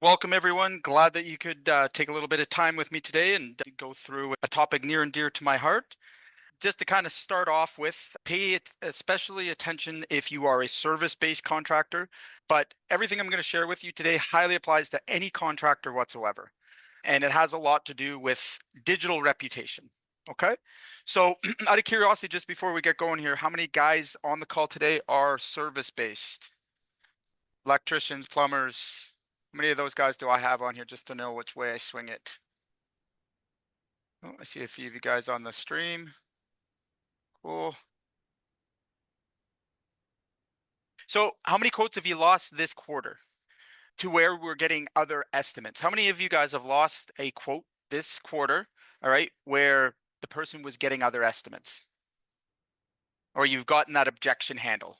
Welcome, everyone. Glad that you could take a little bit of time with me today and go through a topic near and dear to my heart. Just to kind of start off with, pay especially attention if you are a service-based contractor, but everything I'm going to share with you today highly applies to any contractor whatsoever. And it has a lot to do with digital reputation. Okay. So out of curiosity, just before we get going here, how many guys on the call today are service-based? Electricians, plumbers? How many of those guys do I have on here just to know which way I swing it? Oh, I see a few of you guys on the stream. Cool. So how many quotes have you lost this quarter to where we're getting other estimates? How many of you guys have lost a quote this quarter, all right, where the person was getting other estimates? Or you've gotten that objection handle,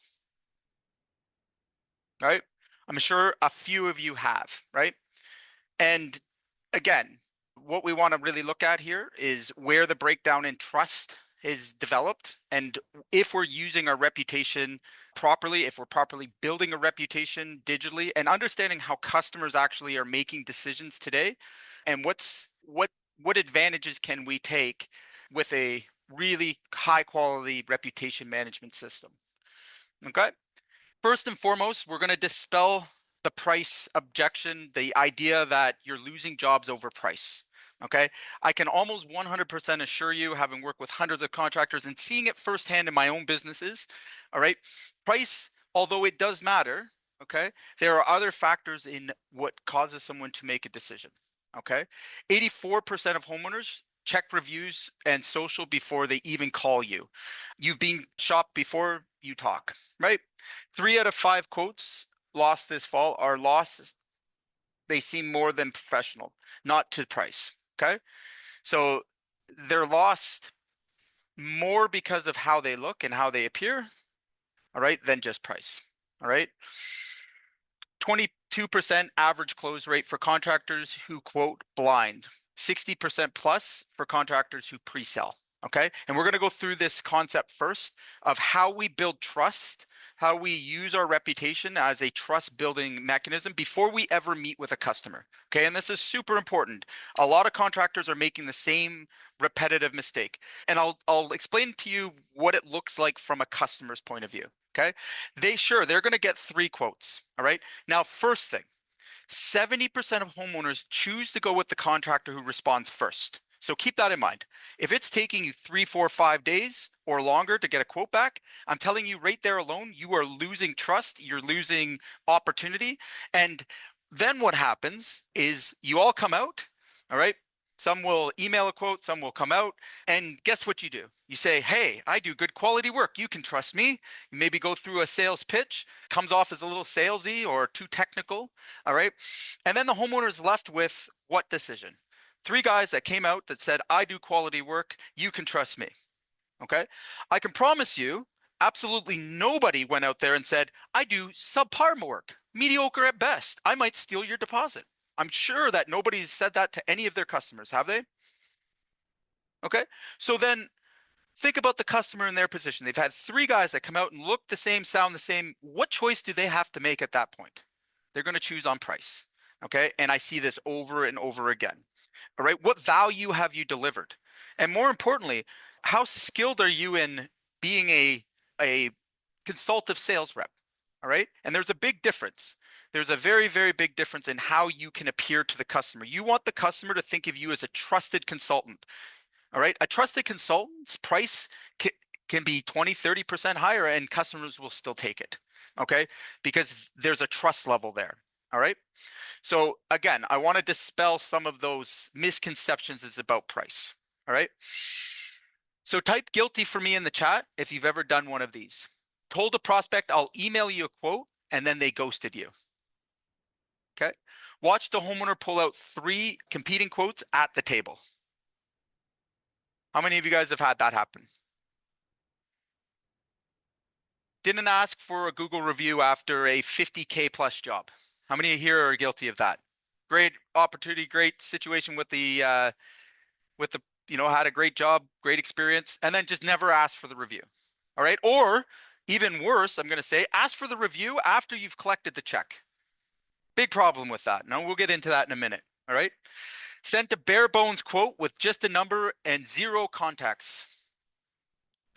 right? I'm sure a few of you have, right? And again, what we want to really look at here is where the breakdown in trust is developed, and if we're using our reputation properly, if we're properly building a reputation digitally, and understanding how customers actually are making decisions today, and what advantages can we take with a really high quality reputation management system. Okay. First and foremost, we're going to dispel the price objection, the idea that you're losing jobs over price. Okay. I can almost 100% assure you, having worked with hundreds of contractors and seeing it firsthand in my own businesses, all right, price, although it does matter, okay, there are other factors in what causes someone to make a decision. Okay. 84% of homeowners check reviews and social before they even call you. You've been shopped before you talk, right? 3 out of 5 quotes lost this fall are losses. They seem more than professional, not to price. Okay. So they're lost more because of how they look and how they appear, all right, than just price. All right. 22% average close rate for contractors who quote blind, 60% plus for contractors who pre-sell. Okay. And we're going to go through this concept first of how we build trust, how we use our reputation as a trust building mechanism before we ever meet with a customer. Okay. And this is super important. A lot of contractors are making the same repetitive mistake. And I'll explain to you what it looks like from a customer's point of view. Okay. They're going to get 3 quotes. All right. Now, first thing, 70% of homeowners choose to go with the contractor who responds first. So keep that in mind. If it's taking you 3, 4, 5 days or longer to get a quote back, I'm telling you right there alone, you are losing trust, you're losing opportunity. And then what happens is you all come out, all right? Some will email a quote, some will come out, and guess what you do? You say, hey, I do good quality work. You can trust me. You maybe go through a sales pitch, comes off as a little salesy or too technical, all right? And then the homeowner is left with what decision? 3 guys that came out that said, I do quality work. You can trust me, okay? I can promise you, absolutely nobody went out there and said, I do subpar work, mediocre at best. I might steal your deposit. I'm sure that nobody's said that to any of their customers, have they? Okay. So then think about the customer in their position. They've had 3 guys that come out and look the same, sound the same. What choice do they have to make at that point? They're going to choose on price. Okay. And I see this over and over again. All right. What value have you delivered? And more importantly, how skilled are you in being a consultative sales rep? All right. And there's a big difference. There's a very, very big difference in how you can appear to the customer. You want the customer to think of you as a trusted consultant. All right. A trusted consultant's price can be 20, 30% higher and customers will still take it. Okay. Because there's a trust level there. All right. So again, I want to dispel some of those misconceptions it's about price. All right. So type guilty for me in the chat if you've ever done one of these. Told a prospect, I'll email you a quote, and then they ghosted you. Okay. Watch the homeowner pull out 3 competing quotes at the table. How many of you guys have had that happen? Didn't ask for a Google review after a 50K plus job. How many here are guilty of that? Great opportunity, great situation with the had a great job, great experience, and then just never asked for the review. All right. Or even worse, I'm going to say, ask for the review after you've collected the check. Big problem with that. Now we'll get into that in a minute. All right. Sent a bare bones quote with just a number and zero context.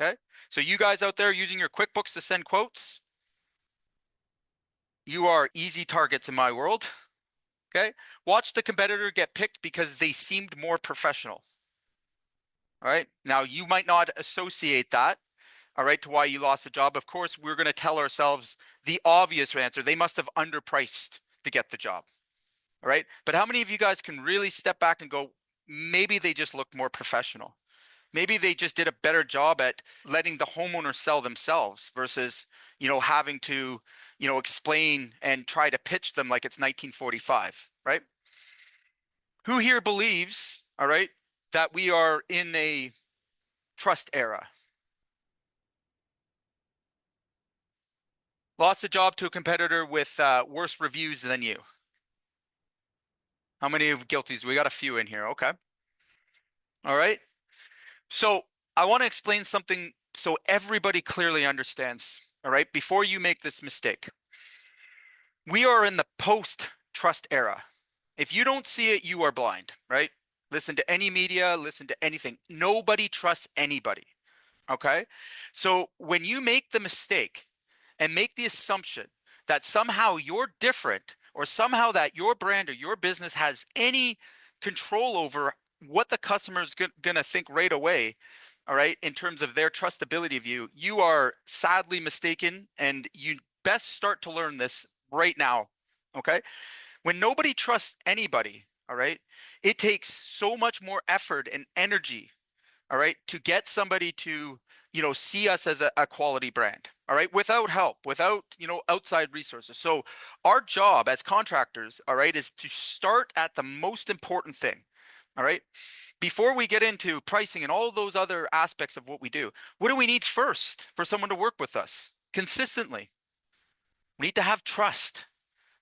Okay. So you guys out there using your QuickBooks to send quotes, you are easy targets in my world. Okay. Watch the competitor get picked because they seemed more professional. All right. Now you might not associate that, all right, to why you lost the job. Of course, we're going to tell ourselves the obvious answer. They must have underpriced to get the job. All right. But how many of you guys can really step back and go, maybe they just looked more professional? Maybe they just did a better job at letting the homeowner sell themselves versus, having to, explain and try to pitch them like it's 1945, right? Who here believes, all right, that we are in a trust era? Lost a job to a competitor with worse reviews than you. How many of guilties? We got a few in here. Okay. All right. So I want to explain something so everybody clearly understands. All right. Before you make this mistake, we are in the post-trust era. If you don't see it, you are blind, right? Listen to any media, listen to anything. Nobody trusts anybody. Okay. So when you make the mistake and make the assumption that somehow you're different or somehow that your brand or your business has any control over what the customer is going to think right away, all right, in terms of their trustability of you, you are sadly mistaken, and you best start to learn this right now. Okay. When nobody trusts anybody, all right, it takes so much more effort and energy, all right, to get somebody to, see us as a quality brand, all right, without help, without, outside resources. So our job as contractors, all right, is to start at the most important thing, all right? Before we get into pricing and all those other aspects of what we do, what do we need first for someone to work with us consistently? We need to have trust.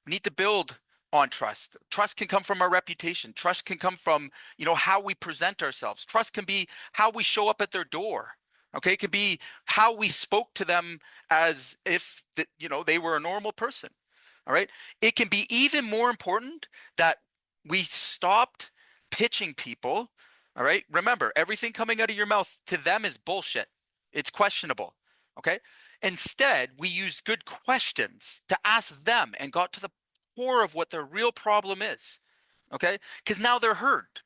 We need to build on trust. Trust can come from our reputation. Trust can come from, how we present ourselves. Trust can be how we show up at their door. Okay. It can be how we spoke to them as if, they were a normal person. All right. It can be even more important that we stopped pitching people. All right. Remember, everything coming out of your mouth to them is bullshit. It's questionable. Okay. Instead, we used good questions to ask them and got to the core of what their real problem is. Okay. Because now they're heard,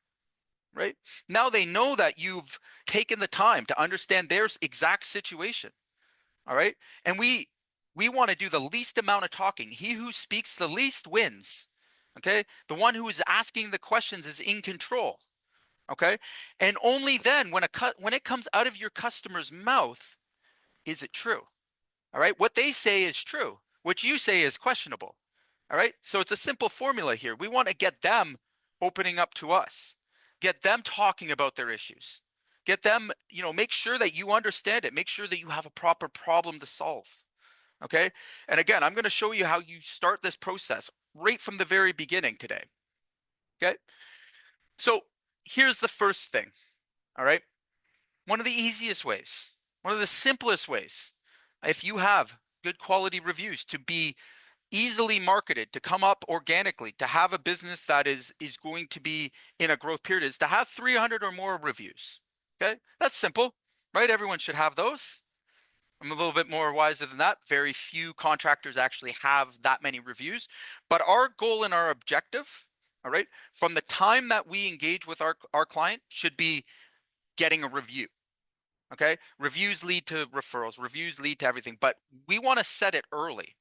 right? Now they know that you've taken the time to understand their exact situation. All right. And we want to do the least amount of talking. He who speaks the least wins. Okay. The one who is asking the questions is in control. Okay. And only then when it comes out of your customer's mouth, is it true? All right. What they say is true. What you say is questionable. All right. So it's a simple formula here. We want to get them opening up to us, get them talking about their issues, get them, make sure that you understand it, make sure that you have a proper problem to solve. Okay. And again, I'm going to show you how you start this process right from the very beginning today. Okay. So here's the first thing. All right. One of the easiest ways, one of the simplest ways, if you have good quality reviews to be easily marketed, to come up organically, to have a business that is going to be in a growth period, is to have 300 or more reviews. Okay. That's simple, right? Everyone should have those. I'm a little bit more wiser than that. Very few contractors actually have that many reviews, but our goal and our objective, all right, from the time that we engage with our client should be getting a review. Okay. Reviews lead to referrals, reviews lead to everything, but we want to set it early.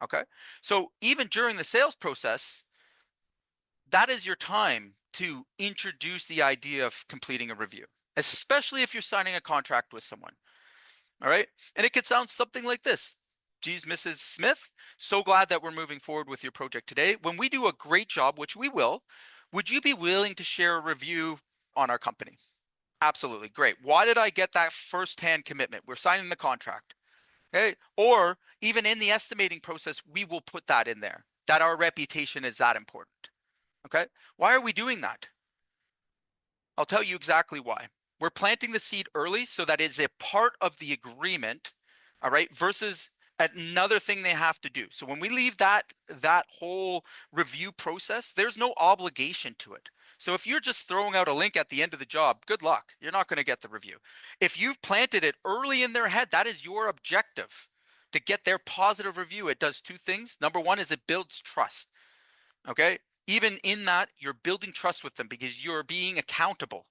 Okay. So even during the sales process, that is your time to introduce the idea of completing a review, especially if you're signing a contract with someone. All right. And it could sound something like this. Geez, Mrs. Smith, so glad that we're moving forward with your project today. When we do a great job, which we will, would you be willing to share a review on our company? Absolutely. Great. Why did I get that firsthand commitment? We're signing the contract. Okay. Or even in the estimating process, we will put that in there, that our reputation is that important. Okay. Why are we doing that? I'll tell you exactly why. We're planting the seed early so that is a part of the agreement, all right, versus Another thing they have to do. So when we leave that whole review process, there's no obligation to it. So if you're just throwing out a link at the end of the job, good luck. You're not going to get the review. If you've planted it early in their head, that is your objective to get their positive review. It does two things. Number one is it builds trust. Okay. Even in that, you're building trust with them because you're being accountable.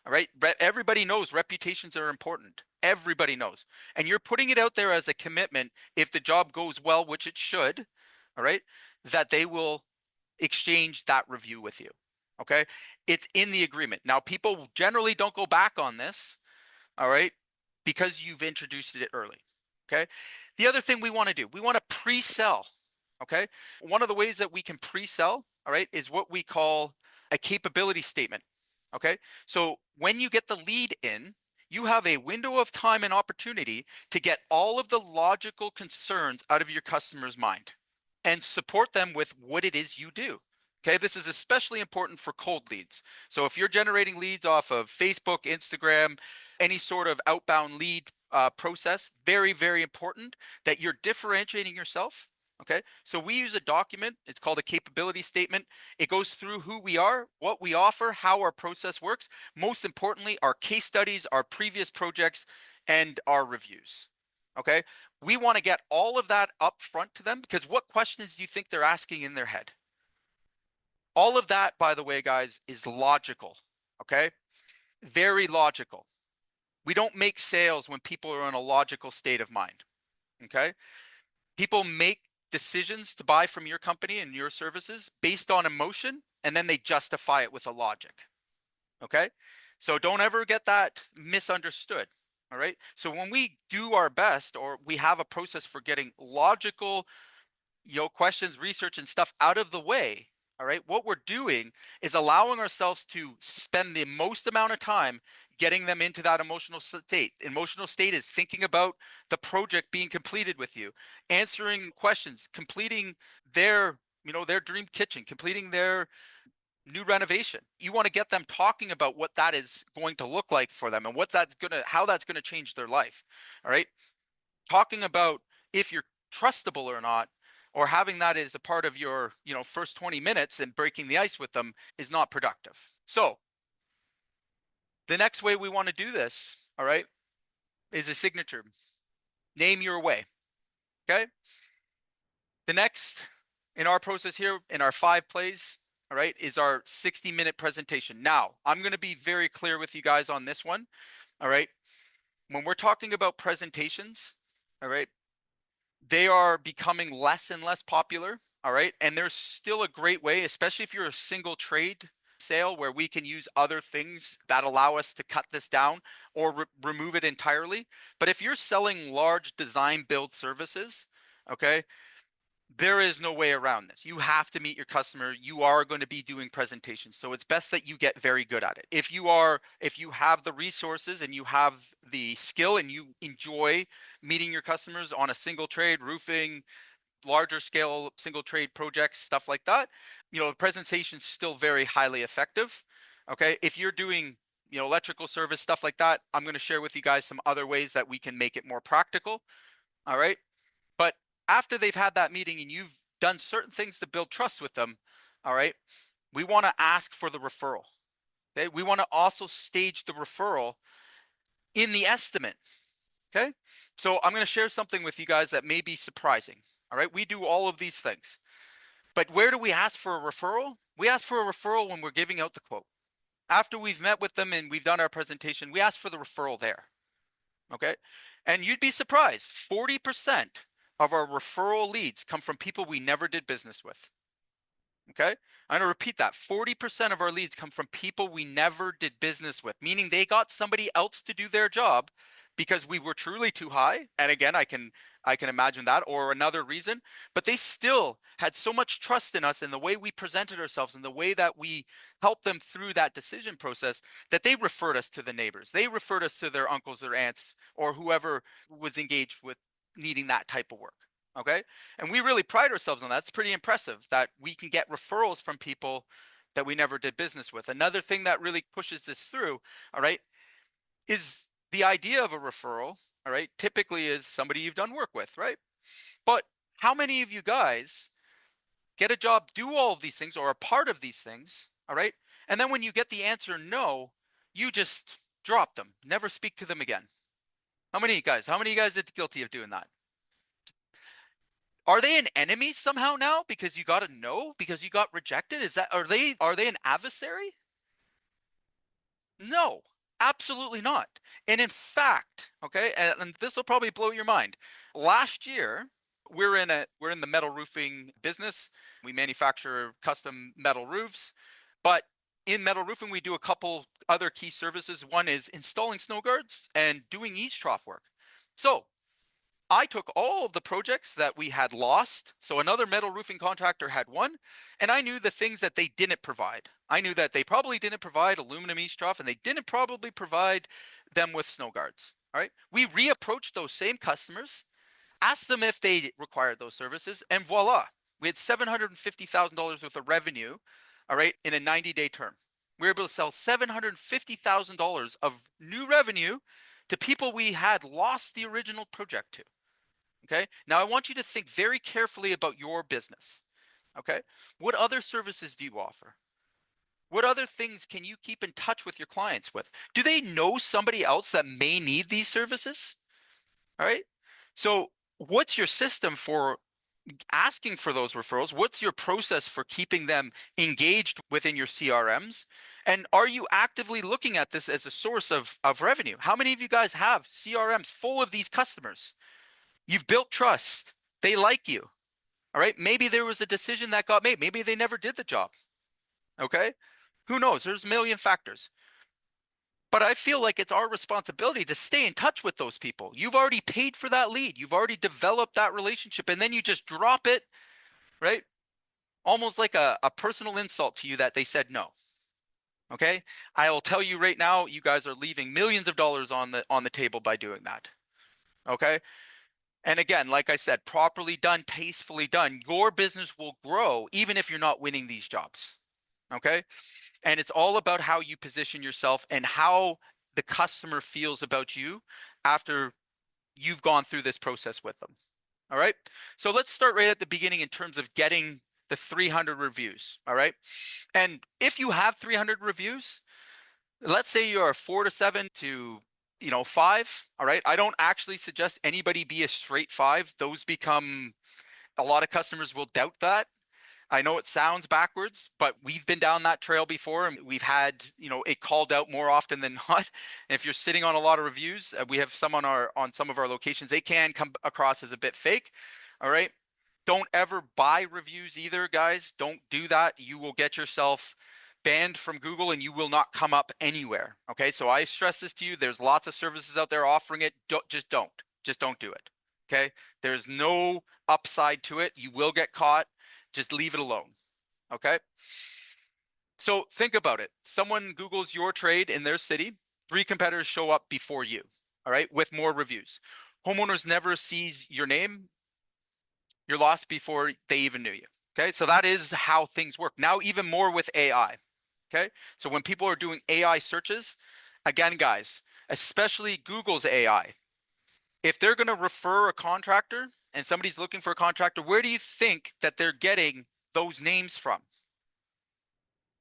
All right. Everybody knows reputations are important. Everybody knows. And you're putting it out there as a commitment if the job goes well, which it should, all right, that they will exchange that review with you. Okay. It's in the agreement. Now, people generally don't go back on this, all right, because you've introduced it early. Okay. The other thing we want to do, we want to pre-sell. Okay. One of the ways that we can pre-sell, all right, is what we call a capability statement. Okay. So when you get the lead in, you have a window of time and opportunity to get all of the logical concerns out of your customer's mind and support them with what it is you do. Okay, this is especially important for cold leads. So if you're generating leads off of Facebook, Instagram, any sort of outbound lead process, very, very important that you're differentiating yourself. Okay, so we use a document. It's called a capability statement. It goes through who we are, what we offer, how our process works. Most importantly, our case studies, our previous projects, and our reviews. Okay, we want to get all of that up front to them because what questions do you think they're asking in their head? All of that, by the way, guys, is logical. Okay, very logical. We don't make sales when people are in a logical state of mind. Okay, people make decisions to buy from your company and your services based on emotion, and then they justify it with a logic. Okay, so don't ever get that misunderstood. All right, so when we do our best, or we have a process for getting logical, questions, research, and stuff out of the way, all right, what we're doing is allowing ourselves to spend the most amount of time getting them into that emotional state. Emotional state is thinking about the project being completed with you, answering questions, completing their, their dream kitchen, completing their new renovation. You want to get them talking about what that is going to look like for them and how that's going to change their life. All right. Talking about if you're trustable or not, or having that as a part of your, first 20 minutes and breaking the ice with them is not productive. So the next way we want to do this, all right, is a signature. Name your way. Okay. The next in our process here, in our 5 plays, all right, is our 60-minute presentation. Now, I'm going to be very clear with you guys on this one. All right. When we're talking about presentations, all right, they are becoming less and less popular. All right. And there's still a great way, especially if you're a single trade sale, where we can use other things that allow us to cut this down or remove it entirely. But if you're selling large design build services, okay, there is no way around this. You have to meet your customer. You are going to be doing presentations. So it's best that you get very good at it. If you have the resources and you have the skill and you enjoy meeting your customers on a single trade, roofing, larger scale single trade projects, stuff like that, the presentation's still very highly effective. Okay. If you're doing, electrical service, stuff like that, I'm going to share with you guys some other ways that we can make it more practical. All right. But after they've had that meeting and you've done certain things to build trust with them, all right, we want to ask for the referral. Okay. We want to also stage the referral in the estimate. Okay. So I'm going to share something with you guys that may be surprising. All right. We do all of these things. But where do we ask for a referral? We ask for a referral when we're giving out the quote. After we've met with them and we've done our presentation, we ask for the referral there. Okay. And you'd be surprised, 40% of our referral leads come from people we never did business with. Okay. I'm going to repeat that. 40% of our leads come from people we never did business with, meaning they got somebody else to do their job because we were truly too high. And again, I can imagine that, or another reason, but they still had so much trust in us and the way we presented ourselves and the way that we helped them through that decision process, that they referred us to the neighbors. They referred us to their uncles or aunts or whoever was engaged with needing that type of work. Okay. And we really pride ourselves on that. It's pretty impressive that we can get referrals from people that we never did business with. Another thing that really pushes this through, all right, is the idea of a referral, all right, typically is somebody you've done work with, right? But how many of you guys get a job, do all of these things, or a part of these things, all right? And then when you get the answer no, you just drop them, never speak to them again. How many guys? How many guys are guilty of doing that? Are they an enemy somehow now because you got a no, because you got rejected? Is that, are they an adversary? No, absolutely not. And in fact, okay, and this will probably blow your mind. Last year, we're in the metal roofing business. We manufacture custom metal roofs, but in metal roofing, we do a couple other key services. One is installing snow guards and doing eaves trough work. So I took all of the projects that we had lost. So another metal roofing contractor had one, and I knew the things that they didn't provide. I knew that they probably didn't provide aluminum eaves trough, and they didn't probably provide them with snow guards. All right. We reapproached those same customers, asked them if they required those services, and voila, we had $750,000 worth of revenue, all right, in a 90-day term. We were able to sell $750,000 of new revenue to people we had lost the original project to. Okay. Now I want you to think very carefully about your business. Okay. What other services do you offer? What other things can you keep in touch with your clients with? Do they know somebody else that may need these services? All right. So what's your system for asking for those referrals? What's your process for keeping them engaged within your CRMs? And are you actively looking at this as a source of revenue? How many of you guys have CRMs full of these customers? You've built trust. They like you. All right. Maybe there was a decision that got made. Maybe they never did the job. Okay. Who knows? There's a million factors. But I feel like it's our responsibility to stay in touch with those people. You've already paid for that lead. You've already developed that relationship, and then you just drop it, right? Almost like a personal insult to you that they said no. Okay. I will tell you right now, you guys are leaving millions of dollars on the table by doing that. Okay. And again, like I said, properly done, tastefully done, your business will grow even if you're not winning these jobs. Okay. And it's all about how you position yourself and how the customer feels about you after you've gone through this process with them. All right. So let's start right at the beginning in terms of getting the 300 reviews. All right. And if you have 300 reviews, let's say you're a 4 to 7 to 5. All right. I don't actually suggest anybody be a straight 5. Those become, a lot of customers will doubt that. I know it sounds backwards, but we've been down that trail before, and we've had, it called out more often than not. And if you're sitting on a lot of reviews, we have some on some of our locations, they can come across as a bit fake. All right. Don't ever buy reviews either, guys. Don't do that. You will get yourself banned from Google and you will not come up anywhere. Okay. So I stress this to you. There's lots of services out there offering it. Just don't do it. Okay. There's no upside to it. You will get caught. Just leave it alone. Okay. So think about it. Someone Googles your trade in their city, 3 competitors show up before you. All right. With more reviews. Homeowners never sees your name. You're lost before they even knew you. Okay. So that is how things work. Now, even more with AI. Okay. So when people are doing AI searches, again, guys, especially Google's AI, if they're going to refer a contractor and somebody's looking for a contractor, where do you think that they're getting those names from?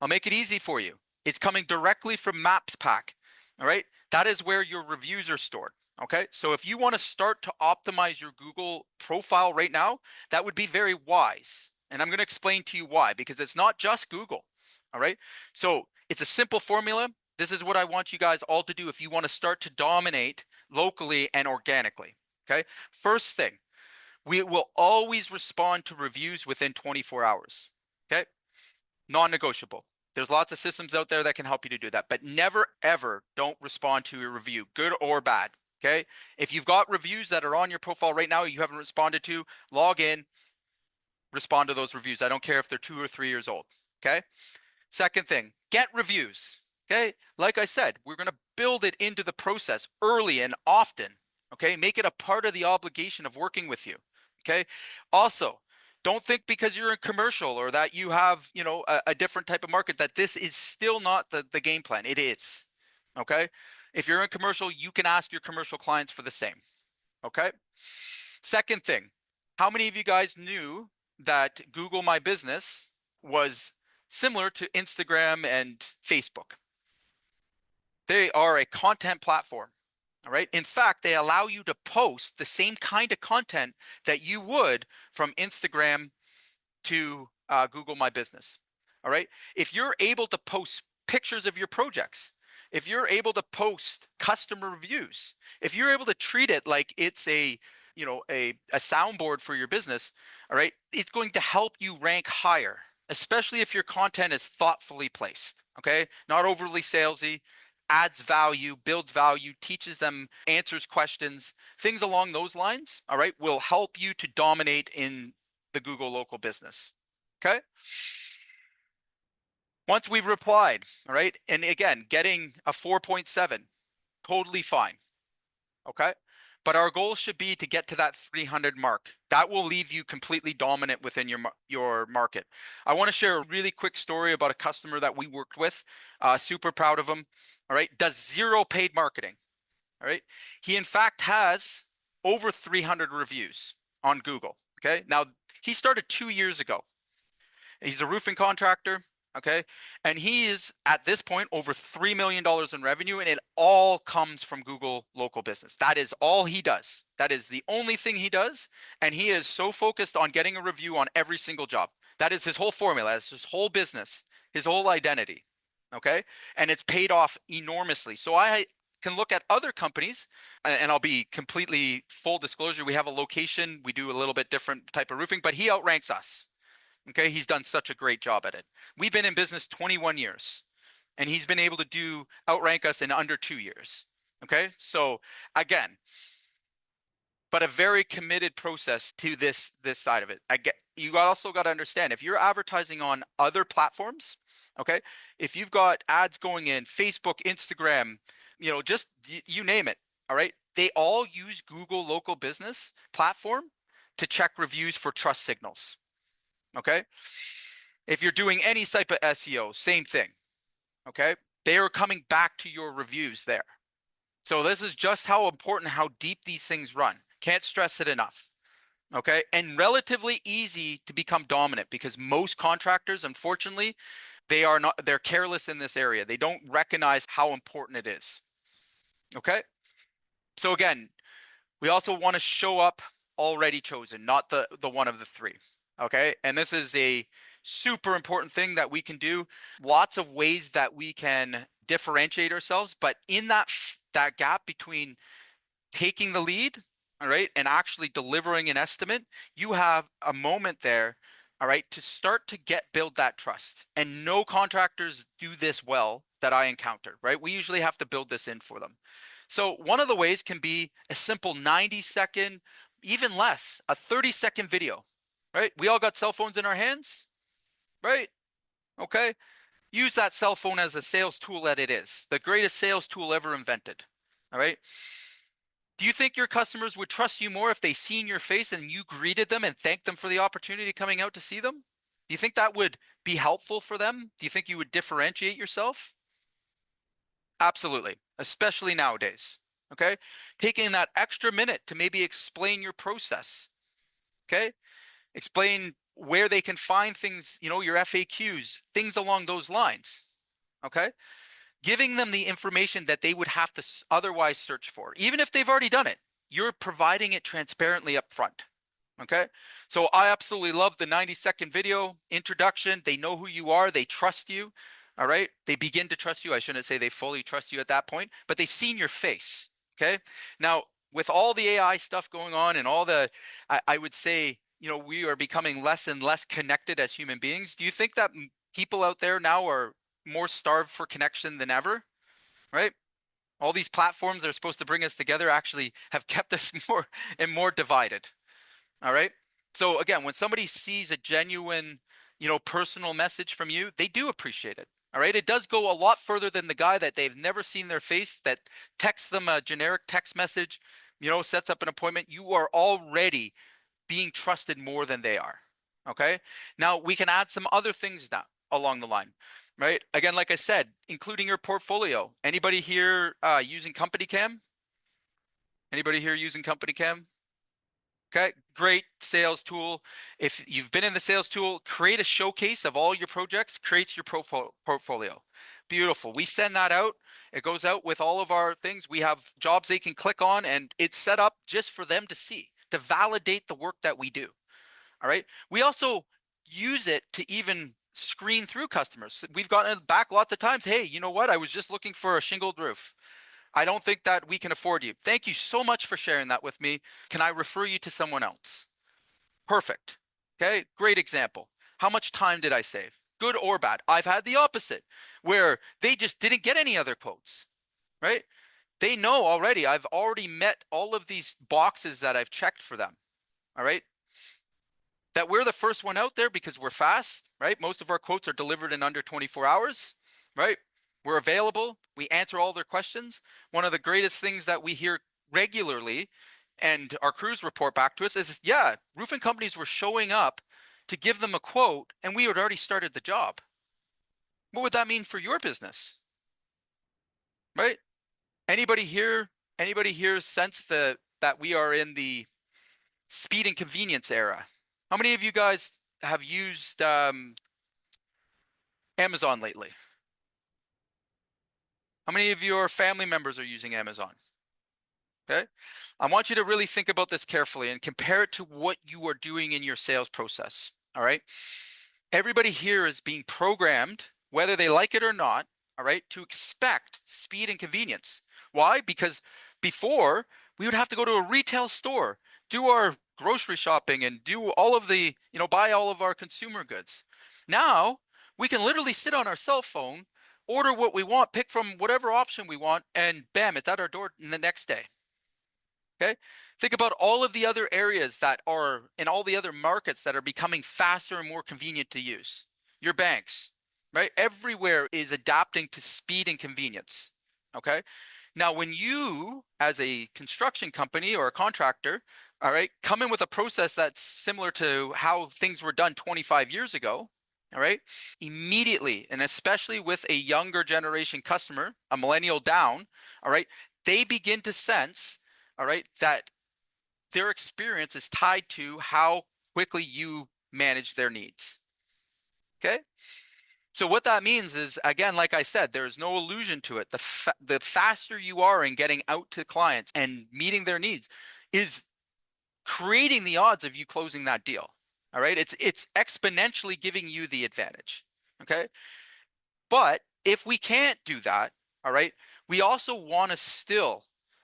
I'll make it easy for you. It's coming directly from Maps Pack. All right. That is where your reviews are stored. Okay. So if you want to start to optimize your Google profile right now, that would be very wise. And I'm going to explain to you why, because it's not just Google. All right. So it's a simple formula. This is what I want you guys all to do if you want to start to dominate locally and organically. Okay. First thing, we will always respond to reviews within 24 hours. Okay. Non-negotiable. There's lots of systems out there that can help you to do that, but never, ever don't respond to a review, good or bad. Okay. If you've got reviews that are on your profile right now, you haven't responded to, log in, respond to those reviews. I don't care if they're 2 or 3 years old. Okay. Second thing, get reviews. Okay. Like I said, we're going to build it into the process early and often. Okay. Make it a part of the obligation of working with you. Okay. Also, don't think because you're in commercial or that you have, a different type of market that this is still not the game plan. It is. Okay. If you're in commercial, you can ask your commercial clients for the same. Okay. Second thing, How many of you guys knew that Google My Business was similar to Instagram and Facebook? They are a content platform. All right. In fact, they allow you to post the same kind of content that you would from Instagram to Google My Business. All right. If you're able to post pictures of your projects, if you're able to post customer reviews, if you're able to treat it like it's a soundboard for your business, all right, it's going to help you rank higher, especially if your content is thoughtfully placed. Okay, not overly salesy, adds value, builds value, teaches them, answers questions, things along those lines, all right, will help you to dominate in the Google local business. Okay. Once we've replied, all right, and again, getting a 4.7, totally fine. Okay. But our goal should be to get to that 300 mark. That will leave you completely dominant within your market. I want to share a really quick story about a customer that we worked with. Super proud of him. All right. Does zero paid marketing. All right. He in fact has over 300 reviews on Google. Okay. Now he started 2 years ago. He's a roofing contractor. Okay. And he is at this point over $3 million in revenue, and it all comes from Google local business. That is all he does. That is the only thing he does. And he is so focused on getting a review on every single job. That is his whole formula. That's his whole business, his whole identity. Okay. And it's paid off enormously. So I can look at other companies, and I'll be completely full disclosure. We have a location. We do a little bit different type of roofing, but he outranks us. Okay, he's done such a great job at it. We've been in business 21 years, and he's been able to outrank us in under 2 years. Okay, so again, but a very committed process to this side of it. You also got to understand, if you're advertising on other platforms, okay, if you've got ads going in Facebook, Instagram, just you name it, all right, they all use Google local business platform to check reviews for trust signals. Okay. If you're doing any type of SEO, same thing. Okay. They are coming back to your reviews there. So this is just how important, how deep these things run. Can't stress it enough. Okay. And relatively easy to become dominant, because most contractors, unfortunately, they're careless in this area. They don't recognize how important it is. Okay. So again, we also want to show up already chosen, not the one of the three. Okay. And this is a super important thing that we can do. Lots of ways that we can differentiate ourselves, but in that gap between taking the lead, all right, and actually delivering an estimate, you have a moment there, all right, to start to build that trust. And no contractors do this well that I encounter, right? We usually have to build this in for them. So one of the ways can be a simple 90-second, even less, a 30-second video, right? We all got cell phones in our hands, right? Okay. Use that cell phone as a sales tool that it is, the greatest sales tool ever invented. All right. Do you think your customers would trust you more if they seen your face and you greeted them and thanked them for the opportunity coming out to see them? Do you think that would be helpful for them? Do you think you would differentiate yourself? Absolutely, especially nowadays. Okay. Taking that extra minute to maybe explain your process. Okay. Explain where they can find things, your FAQs, things along those lines. Okay. Giving them the information that they would have to otherwise search for, even if they've already done it. You're providing it transparently up front. Okay. So I absolutely love the 90-second video introduction. They know who you are. They trust you. All right. They begin to trust you. I shouldn't say they fully trust you at that point, but they've seen your face. Okay. Now, with all the AI stuff going on and all I would say, we are becoming less and less connected as human beings. Do you think that people out there now are more starved for connection than ever? Right? All these platforms that are supposed to bring us together actually have kept us more and more divided. All right. So again, when somebody sees a genuine, personal message from you, they do appreciate it. All right. It does go a lot further than the guy that they've never seen their face, that texts them a generic text message, sets up an appointment. You are already being trusted more than they are. Okay. Now we can add some other things now along the line, right? Again, like I said, including your portfolio. Anybody here using Company Cam? Anybody here using Company Cam? Okay, great sales tool. If you've been in the sales tool, create a showcase of all your projects, creates your portfolio. Beautiful. We send that out. It goes out with all of our things. We have jobs they can click on, and it's set up just for them to see, to validate the work that we do. All right. We also use it to even screen through customers. We've gotten back lots of times. Hey, you know what? I was just looking for a shingled roof. I don't think that we can afford you. Thank you so much for sharing that with me. Can I refer you to someone else? Perfect. Okay, great example. How much time did I save? Good or bad? I've had the opposite, where they just didn't get any other quotes, right? They know already, I've already met all of these boxes that I've checked for them, all right? That we're the first one out there because we're fast, right? Most of our quotes are delivered in under 24 hours, right? We're available. We answer all their questions. One of the greatest things that we hear regularly and our crews report back to us is, yeah, roofing companies were showing up to give them a quote and we had already started the job. What would that mean for your business, right? Anybody here, sense that we are in the speed and convenience era? How many of you guys have used Amazon lately? How many of your family members are using Amazon? Okay. I want you to really think about this carefully and compare it to what you are doing in your sales process. All right. Everybody here is being programmed, whether they like it or not, all right, to expect speed and convenience. Why? Because before we would have to go to a retail store, do our grocery shopping and do all of the, buy all of our consumer goods. Now we can literally sit on our cell phone, order what we want, pick from whatever option we want, and bam, it's at our door the next day. Okay. Think about all of the other areas that are in all the other markets that are becoming faster and more convenient to use. Your banks, right? Everywhere is adapting to speed and convenience. Okay. Now, when you, as a construction company or a contractor, all right, come in with a process that's similar to how things were done 25 years ago, all right, immediately, and especially with a younger generation customer, a millennial down, all right, they begin to sense, all right, that their experience is tied to how quickly you manage their needs. Okay. So what that means is, again, like I said, there's no illusion to it. The faster you are in getting out to clients and meeting their needs is creating the odds of you closing that deal. All right. It's exponentially giving you the advantage. Okay. But if we can't do that, all right, we also want to still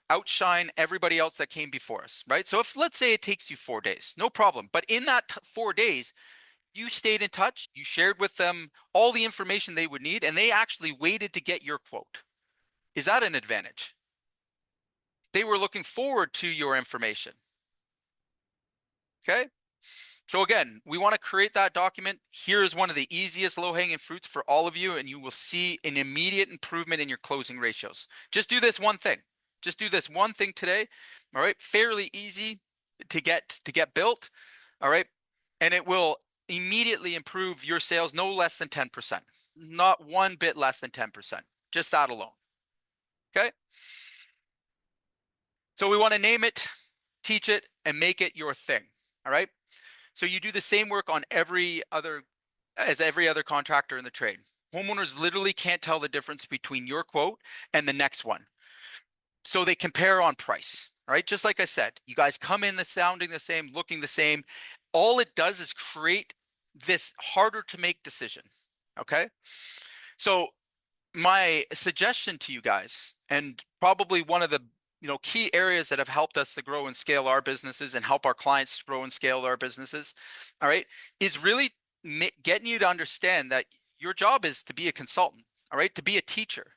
outshine everybody else that came before us, right? So if, let's say it takes you 4 days, no problem. But in that 4 days, you stayed in touch, you shared with them all the information they would need, and they actually waited to get your quote. Is that an advantage? They were looking forward to your information. Okay. So again, we want to create that document. Here's one of the easiest low-hanging fruits for all of you, and you will see an immediate improvement in your closing ratios. Just do this one thing. Just do this one thing today. All right. Fairly easy to get built. All right. And it will immediately improve your sales no less than 10%. Not one bit less than 10%. Just that alone. Okay. So we want to name it, teach it, and make it your thing. All right. So you do the same work on every other contractor in the trade. Homeowners literally can't tell the difference between your quote and the next one. So they compare on price, right? Just like I said, you guys come in sounding the same, looking the same. All it does is create this harder to make decision. Okay. So my suggestion to you guys, and probably one of the key areas that have helped us to grow and scale our businesses and help our clients grow and scale our businesses, all right, is really getting you to understand that your job is to be a consultant, all right, to be a teacher,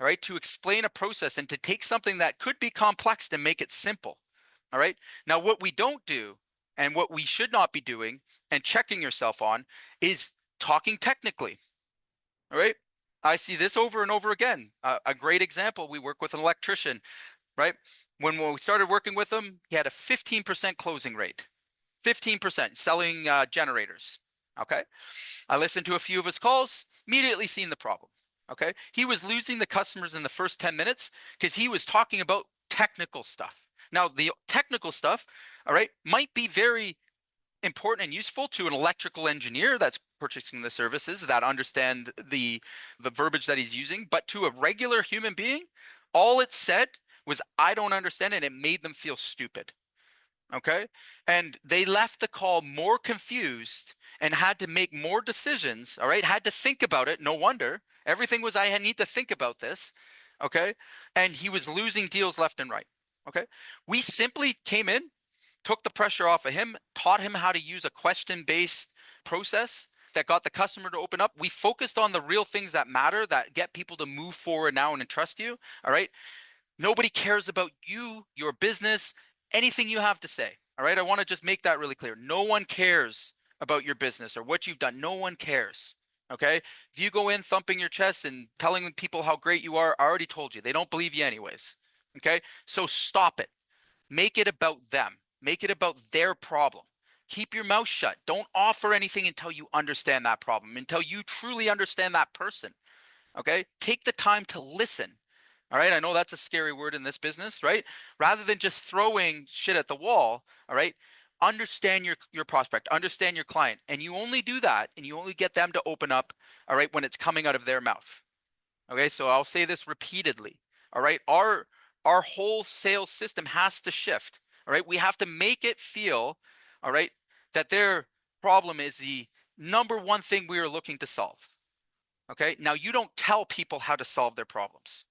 all right, to explain a process and to take something that could be complex and make it simple, all right. Now, what we don't do and what we should not be doing and checking yourself on is talking technically, all right. I see this over and over again. A great example, we work with an electrician, right? When we started working with him, he had a 15% closing rate, 15% selling generators. Okay. I listened to a few of his calls, immediately seen the problem. Okay. He was losing the customers in the first 10 minutes because he was talking about technical stuff, Now, the technical stuff, all right, might be very important and useful to an electrical engineer that's purchasing the services that understand the verbiage that he's using, but to a regular human being, all it said was, I don't understand, and it made them feel stupid. Okay. And they left the call more confused and had to make more decisions. All right. Had to think about it. No wonder. Everything was, I need to think about this. Okay. And he was losing deals left and right. Okay. We simply came in, took the pressure off of him, taught him how to use a question-based process that got the customer to open up. We focused on the real things that matter, that get people to move forward now and trust you. All right. Nobody cares about you, your business, anything you have to say. All right. I want to just make that really clear. No one cares about your business or what you've done. No one cares. Okay. If you go in thumping your chest and telling people how great you are, I already told you, they don't believe you anyways. Okay. So stop it. Make it about them. Make it about their problem. Keep your mouth shut. Don't offer anything until you understand that problem, until you truly understand that person. Okay. Take the time to listen. All right. I know that's a scary word in this business, right? Rather than just throwing shit at the wall. All right. Understand your prospect, understand your client. And you only do that and you only get them to open up. All right. When it's coming out of their mouth. Okay. So I'll say this repeatedly. All right. Our whole sales system has to shift. All right. We have to make it feel, all right, that their problem is the number one thing we are looking to solve. Okay. Now you don't tell people how to solve their problems.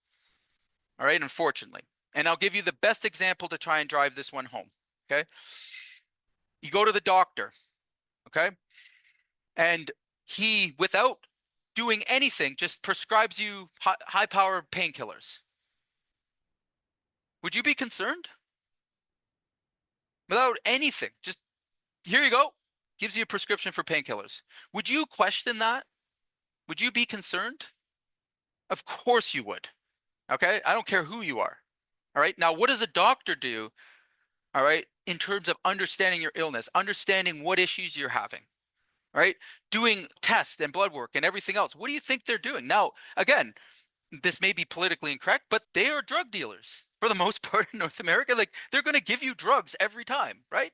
All right. Unfortunately. And I'll give you the best example to try and drive this one home. Okay. You go to the doctor. Okay. And he, without doing anything, just prescribes you high power painkillers. Would you be concerned? Without anything, just here you go, gives you a prescription for painkillers. Would you question that? Would you be concerned? Of course you would. Okay. I don't care who you are. All right. Now, what does a doctor do? All right. In terms of understanding your illness, understanding what issues you're having, all right, doing tests and blood work and everything else. What do you think they're doing? Now, again, this may be politically incorrect, but they are drug dealers for the most part in North America. Like they're going to give you drugs every time, right?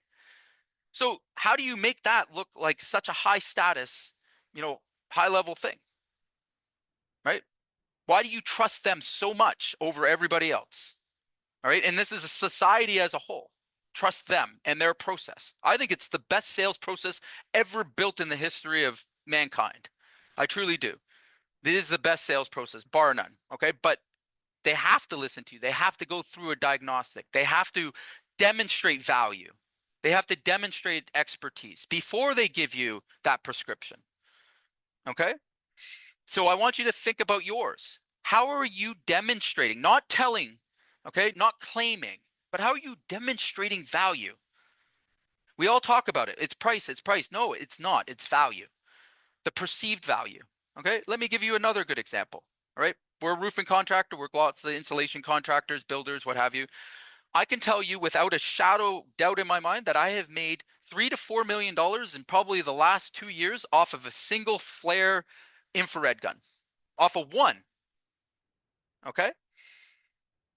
So how do you make that look like such a high status, high level thing, right? Why do you trust them so much over everybody else? All right. And this is a society as a whole. Trust them and their process. I think it's the best sales process ever built in the history of mankind. I truly do. This is the best sales process, bar none. Okay. But they have to listen to you. They have to go through a diagnostic. They have to demonstrate value. They have to demonstrate expertise before they give you that prescription. Okay. So I want you to think about yours. How are you demonstrating, not telling, okay, not claiming, but how are you demonstrating value? We all talk about it. It's price, it's price. No, it's not. It's value, the perceived value. Okay. Let me give you another good example. All right. We're a roofing contractor. We're lots of insulation contractors, builders, what have you. I can tell you without a shadow doubt in my mind that I have made $3 to $4 million in probably the last 2 years off of a single flare infrared gun, off of one. Okay.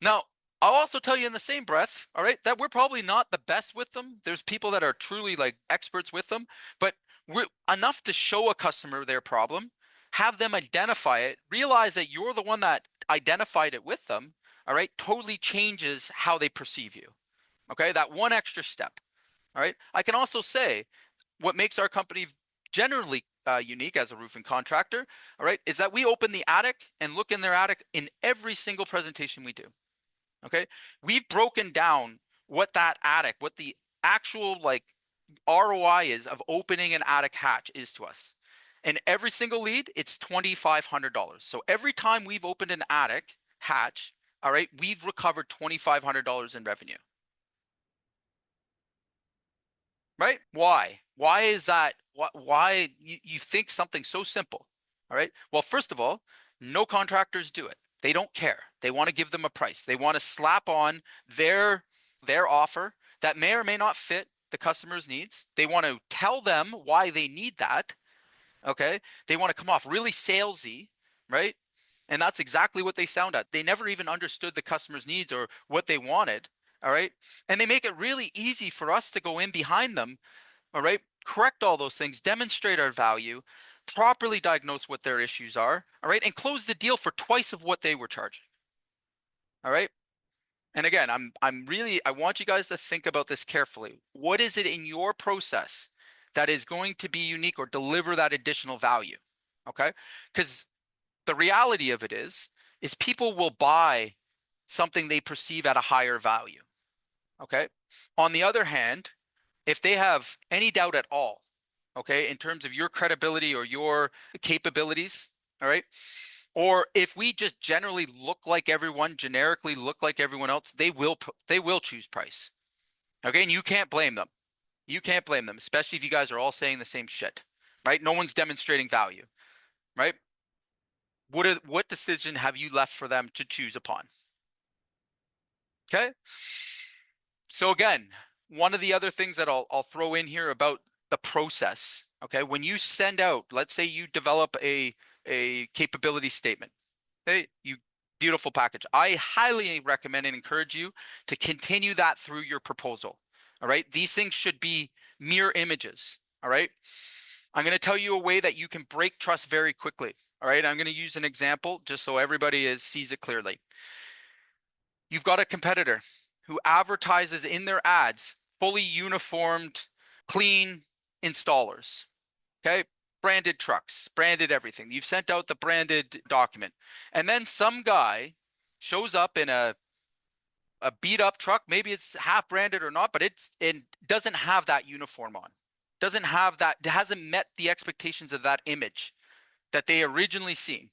Now, I'll also tell you in the same breath, all right, that we're probably not the best with them. There's people that are truly like experts with them, but we're enough to show a customer their problem, have them identify it, realize that you're the one that identified it with them, all right, totally changes how they perceive you. Okay, that one extra step. All right. I can also say what makes our company generally unique as a roofing contractor, all right, is that we open the attic and look in their attic in every single presentation we do. Okay. We've broken down what that attic, what the actual like ROI is of opening an attic hatch is to us. And every single lead, it's $2,500. So every time we've opened an attic hatch, all right, we've recovered $2,500 in revenue. Right? Why? Why is that? Why you think something so simple? All right. Well, first of all, no contractors do it. They don't care. They want to give them a price. They want to slap on their offer that may or may not fit the customer's needs. They want to tell them why they need that. Okay. They want to come off really salesy, right? And that's exactly what they sound at. They never even understood the customer's needs or what they wanted. All right. And they make it really easy for us to go in behind them. All right. Correct all those things, demonstrate our value, properly diagnose what their issues are. All right. And close the deal for twice of what they were charging. All right. And again, I want you guys to think about this carefully. What is it in your process that is going to be unique or deliver that additional value? Okay. Because the reality of it is people will buy something they perceive at a higher value. Okay. On the other hand, if they have any doubt at all, okay, in terms of your credibility or your capabilities, all right, or if we just generally look like everyone, generically look like everyone else, they will choose price. Okay, and you can't blame them. You can't blame them, especially if you guys are all saying the same shit, right? No one's demonstrating value, right? What decision have you left for them to choose upon? Okay. So again, one of the other things that I'll throw in here about the process, okay, when you send out, let's say you develop a capability statement, okay, you beautiful package. I highly recommend and encourage you to continue that through your proposal. All right, these things should be mirror images. All right, I'm going to tell you a way that you can break trust very quickly. All right, I'm going to use an example just so everybody sees it clearly. You've got a competitor who advertises in their ads fully uniformed, clean installers, okay? Branded trucks, branded everything. You've sent out the branded document. And then some guy shows up in a beat up truck, maybe it's half branded or not, but it doesn't have that uniform on. Doesn't have that, it hasn't met the expectations of that image that they originally seen.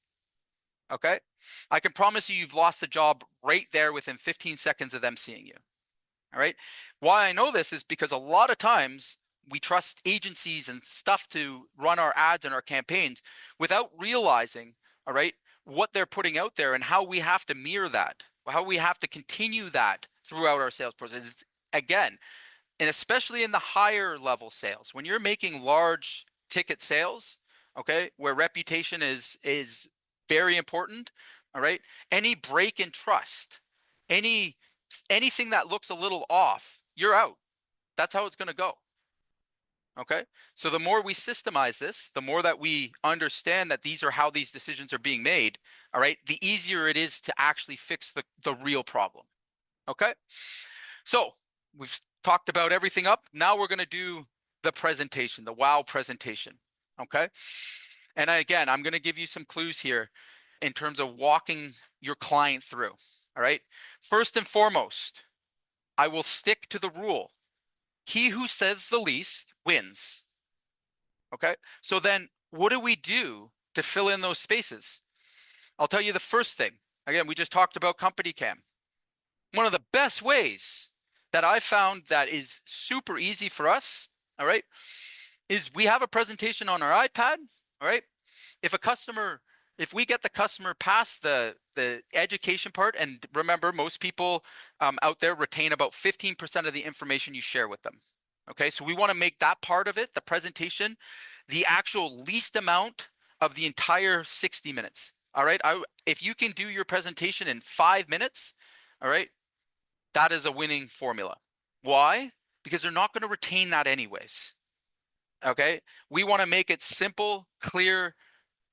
Okay? I can promise you've lost the job right there within 15 seconds of them seeing you. All right? Why I know this is because a lot of times we trust agencies and stuff to run our ads and our campaigns without realizing, all right, what they're putting out there and how we have to mirror that, how we have to continue that throughout our sales process. It's, again, and especially in the higher level sales, when you're making large ticket sales, okay, where reputation is very important, all right, any break in trust, anything that looks a little off, you're out. That's how it's going to go. Okay, so the more we systemize this, the more that we understand that these are how these decisions are being made, all right, the easier it is to actually fix the real problem. Okay, so we've talked about everything up. Now we're going to do the presentation, the wow presentation. Okay, and again, I'm going to give you some clues here in terms of walking your client through. All right, first and foremost, I will stick to the rule. He who says the least wins. Okay, so then what do we do to fill in those spaces? I'll tell you the first thing. Again, we just talked about company cam. One of the best ways that I found that is super easy for us, all right, is we have a presentation on our iPad, all right? If we get the customer past the education part, and remember, most people out there retain about 15% of the information you share with them. Okay, so we want to make that part of it, the presentation, the actual least amount of the entire 60 minutes. All right, if you can do your presentation in 5 minutes, all right, that is a winning formula. Why? Because they're not going to retain that anyways. Okay, we want to make it simple, clear,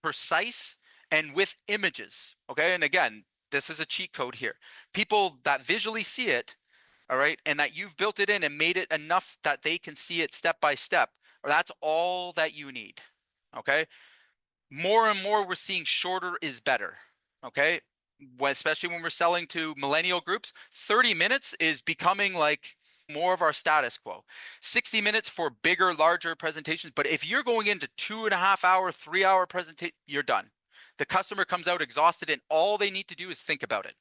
precise, and with images. Okay, and again, this is a cheat code here. People that visually see it, all right, and that you've built it in and made it enough that they can see it step by step, that's all that you need. Okay, more and more we're seeing shorter is better. Okay, especially when we're selling to millennial groups, 30 minutes is becoming like more of our status quo. 60 minutes for bigger, larger presentations. But if you're going into 2.5 hour, 3 hour presentation, you're done. The customer comes out exhausted and all they need to do is think about it.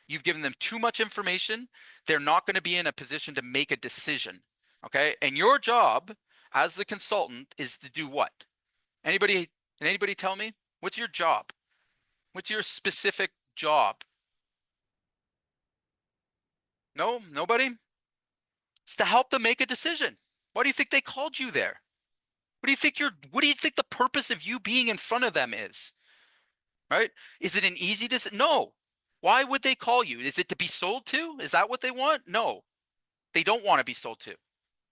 You've given them too much information. They're not going to be in a position to make a decision. Okay. And your job as the consultant is to do what? Anybody tell me? What's your job? What's your specific job? No, nobody? It's to help them make a decision. Why do you think they called you there? What do you think the purpose of you being in front of them is? Right? Is it an easy decision? No. Why would they call you? Is it to be sold to? Is that what they want? No. They don't want to be sold to.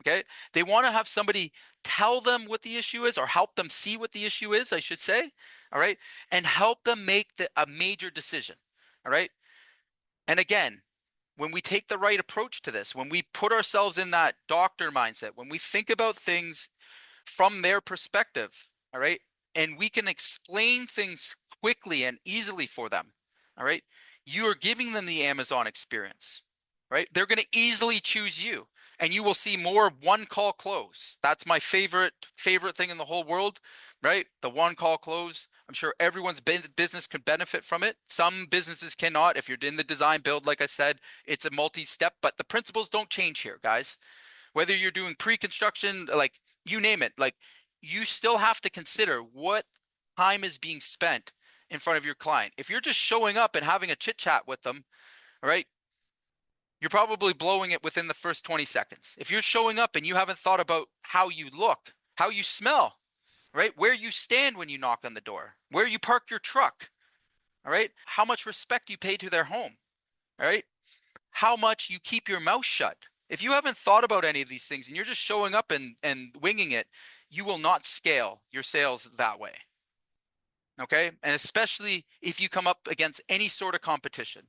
Okay. They want to have somebody tell them what the issue is, or help them see what the issue is, I should say. All right. And help them make a major decision. All right. And again, when we take the right approach to this, when we put ourselves in that doctor mindset, when we think about things from their perspective, all right, and we can explain things quickly and easily for them, all right, you are giving them the Amazon experience, right? They're going to easily choose you, and you will see more one call close. That's my favorite thing in the whole world, right? The one call close. I'm sure everyone's business could benefit from it. Some businesses cannot. If you're in the design build, like I said, it's a multi-step, but the principles don't change here, guys. Whether you're doing pre-construction, like you name it, like you still have to consider what time is being spent in front of your client. If you're just showing up and having a chit chat with them, all right, you're probably blowing it within the first 20 seconds. If you're showing up and you haven't thought about how you look, how you smell, right, where you stand when you knock on the door, where you park your truck, all right, how much respect you pay to their home, all right, how much you keep your mouth shut. If you haven't thought about any of these things and you're just showing up and winging it, you will not scale your sales that way. Okay. And especially if you come up against any sort of competition.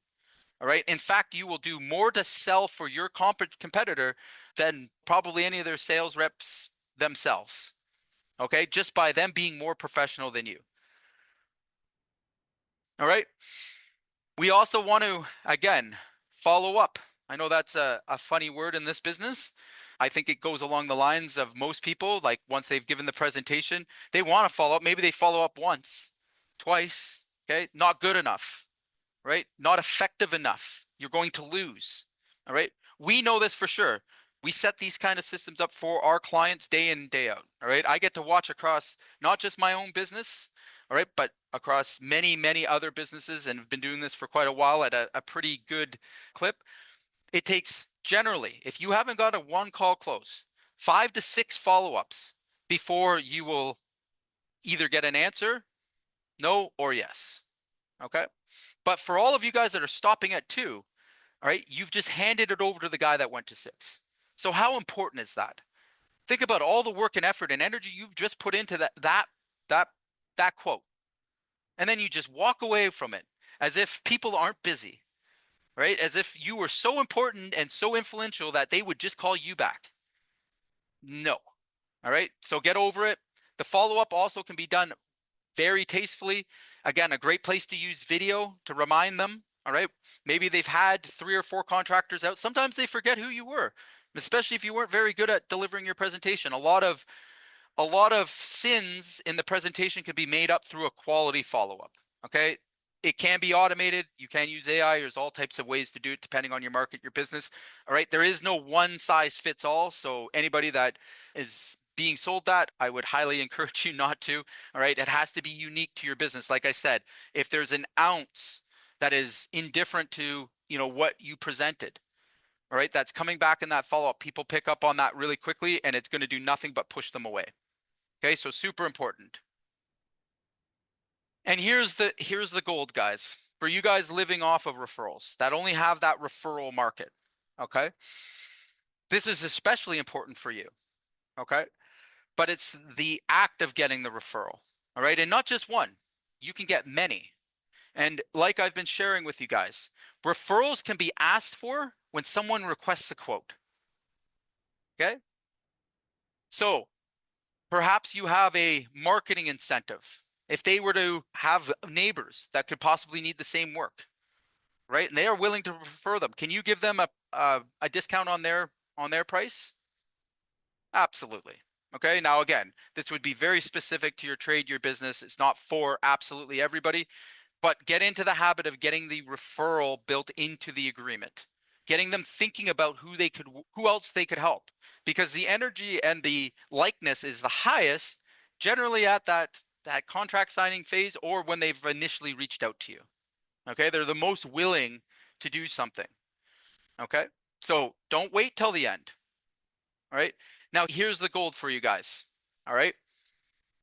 All right. In fact, you will do more to sell for your competitor than probably any of their sales reps themselves. Okay. Just by them being more professional than you. All right. We also want to, again, follow up. I know that's a funny word in this business. I think it goes along the lines of most people, like once they've given the presentation, they want to follow up. Maybe they follow up once, twice, okay? Not good enough, right? Not effective enough. You're going to lose, all right? We know this for sure. We set these kind of systems up for our clients day in, day out, all right? I get to watch across not just my own business, all right, but across many, many other businesses, and have been doing this for quite a while at a pretty good clip. It takes generally, if you haven't got a one call close, 5 to 6 follow-ups before you will either get an answer, no or yes. Okay. But for all of you guys that are stopping at 2, all right, you've just handed it over to the guy that went to 6. So how important is that? Think about all the work and effort and energy you've just put into that quote. And then you just walk away from it as if people aren't busy, right? As if you were so important and so influential that they would just call you back. No. All right. So get over it. The follow-up also can be done very tastefully. Again, a great place to use video to remind them. All right. Maybe they've had 3 or 4 contractors out. Sometimes they forget who you were, especially if you weren't very good at delivering your presentation. A lot of sins in the presentation can be made up through a quality follow-up. Okay. It can be automated. You can use AI. There's all types of ways to do it depending on your market, your business. All right. There is no one size fits all. So anybody that is being sold that, I would highly encourage you not to. All right. It has to be unique to your business. Like I said, if there's an ounce that is indifferent to, what you presented, all right, that's coming back in that follow-up, people pick up on that really quickly, and it's going to do nothing but push them away. Okay. So super important. And here's the gold, guys. For you guys living off of referrals that only have that referral market, okay? This is especially important for you, okay? But it's the act of getting the referral, all right? And not just one. You can get many. And like I've been sharing with you guys, referrals can be asked for when someone requests a quote, okay? So perhaps you have a marketing incentive. If they were to have neighbors that could possibly need the same work, right? And they are willing to refer them. Can you give them a discount on their price? Absolutely. Okay. Now, again, this would be very specific to your trade, your business. It's not for absolutely everybody, but get into the habit of getting the referral built into the agreement, getting them thinking about who else they could help, because the energy and the likeness is the highest generally at that contract signing phase, or when they've initially reached out to you. Okay. They're the most willing to do something. Okay. So don't wait till the end. All right. Now here's the gold for you guys. All right.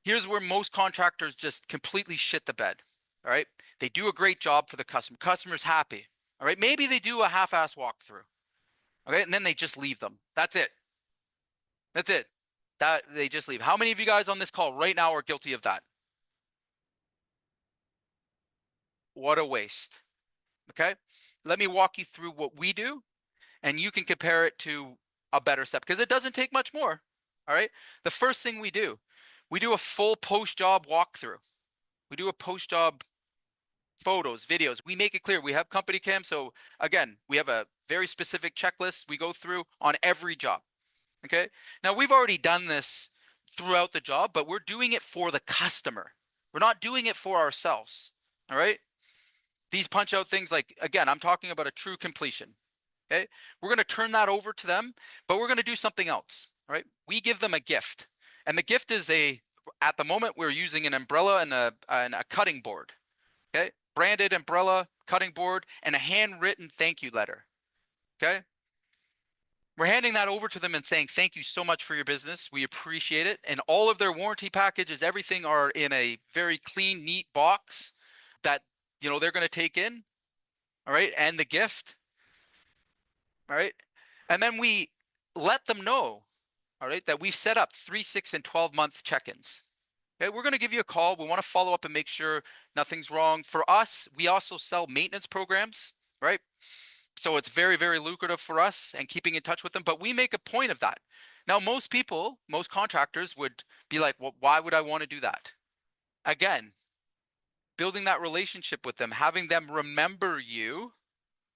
Here's where most contractors just completely shit the bed. All right. They do a great job for the customer. Customer's happy. All right. Maybe they do a half-ass walkthrough. Okay. And then they just leave them. That's it. That's it. That they just leave. How many of you guys on this call right now are guilty of that? What a waste. Okay. Let me walk you through what we do and you can compare it to a better step because it doesn't take much more. All right. The first thing we do a full post job walkthrough. We do a post job photos, videos. We make it clear we have company cam. So again, we have a very specific checklist we go through on every job. Okay. Now we've already done this throughout the job, but we're doing it for the customer. We're not doing it for ourselves. All right. These punch out things like, again, I'm talking about a true completion. Okay. We're going to turn that over to them, but we're going to do something else. Right. We give them a gift. And the gift is at the moment, we're using an umbrella and a cutting board. Okay. Branded umbrella, cutting board, and a handwritten thank you letter. Okay. We're handing that over to them and saying, thank you so much for your business. We appreciate it. And all of their warranty packages, everything are in a very clean, neat box that, they're going to take in. All right. And the gift. All right. And then we let them know, all right, that we've set up 3, 6, and 12-month check-ins. Okay. We're going to give you a call. We want to follow up and make sure nothing's wrong. For us, we also sell maintenance programs, right? So it's very, very lucrative for us and keeping in touch with them, but we make a point of that. Now, most people, most contractors would be like, well, why would I want to do that? Again, building that relationship with them, having them remember you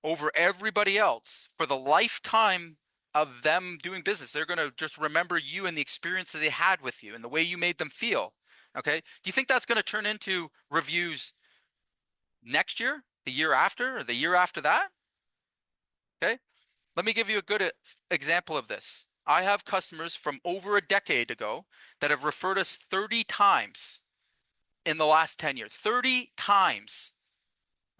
over everybody else for the lifetime of them doing business. They're going to just remember you and the experience that they had with you and the way you made them feel. Okay. Do you think that's going to turn into reviews next year, the year after, or the year after that? Okay. Let me give you a good example of this. I have customers from over a decade ago that have referred us 30 times in the last 10 years. 30 times.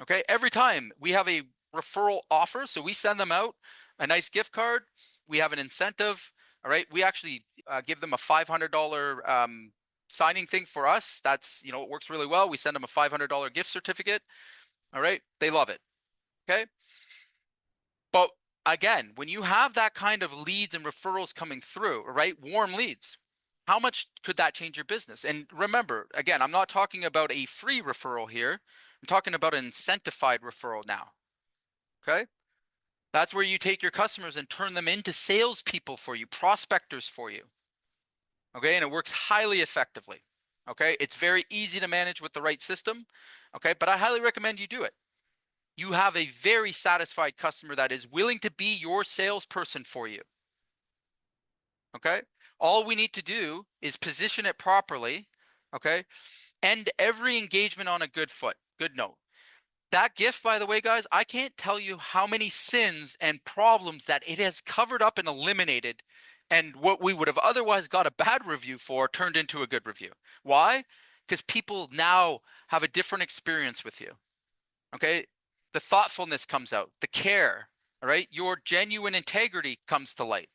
Okay. Every time we have a referral offer. So we send them out a nice gift card. We have an incentive. All right. We actually give them a $500 signing thing for us. That's, it works really well. We send them a $500 gift certificate. All right. They love it. Okay. But again, when you have that kind of leads and referrals coming through, right? Warm leads, how much could that change your business? And remember, again, I'm not talking about a free referral here. I'm talking about an incentivized referral now. Okay. That's where you take your customers and turn them into salespeople for you, prospectors for you. Okay. And it works highly effectively. Okay. It's very easy to manage with the right system. Okay. But I highly recommend you do it. You have a very satisfied customer that is willing to be your salesperson for you. Okay. All we need to do is position it properly. Okay. End every engagement on a good foot. Good note. That gift, by the way, guys, I can't tell you how many sins and problems that it has covered up and eliminated. And what we would have otherwise got a bad review for turned into a good review. Why? Because people now have a different experience with you. Okay. The thoughtfulness comes out, the care, all right? Your genuine integrity comes to light,